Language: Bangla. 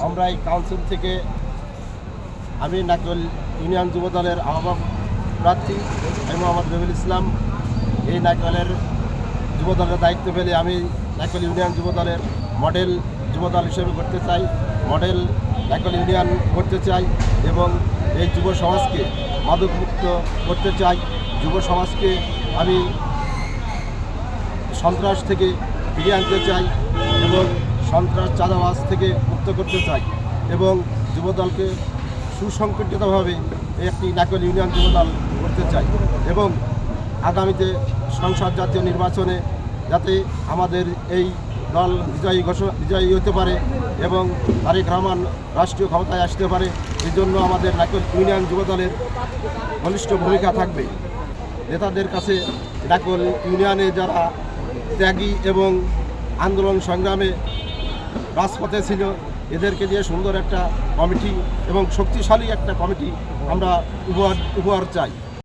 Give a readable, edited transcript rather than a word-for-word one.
আমরা এই কাউন্সিল থেকে আমি নাকল ইউনিয়ন যুবদলের আহ্বায়ক প্রার্থী আমি মোহাম্মদ রবিউল ইসলাম। এই নাকলের যুবদলের দায়িত্ব পেলে আমি নাকল ইউনিয়ন যুবদলের মডেল যুবদল হিসেবে করতে চাই, মডেল নাকল ইউনিয়ন করতে চাই এবং এই যুব সমাজকে মাদকমুক্ত করতে চাই। যুব সমাজকে আমি সন্ত্রাস থেকে ফিরিয়ে আনতে চাই এবং সন্ত্রাস চাঁদাবাজ থেকে মুক্ত করতে চাই এবং যুবদলকে সুসংগঠিতভাবে একটি নাকল ইউনিয়ন যুবদল করতে চাই এবং আগামীতে সংসদ জাতীয় নির্বাচনে যাতে আমাদের এই দল বিজয়ী হতে পারে এবং তারেক রহমান রাষ্ট্রীয় ক্ষমতায় আসতে পারে, এই জন্য আমাদের নাকল ইউনিয়ন যুবদলের বলিষ্ঠ ভূমিকা থাকবে। নেতাদের কাছে নাকল ইউনিয়নে যারা ত্যাগী এবং আন্দোলন সংগ্রামে রাজপথে ছিল এদেরকে দিয়ে সুন্দর একটা কমিটি এবং শক্তিশালী একটা কমিটি আমরা উপহার চাই।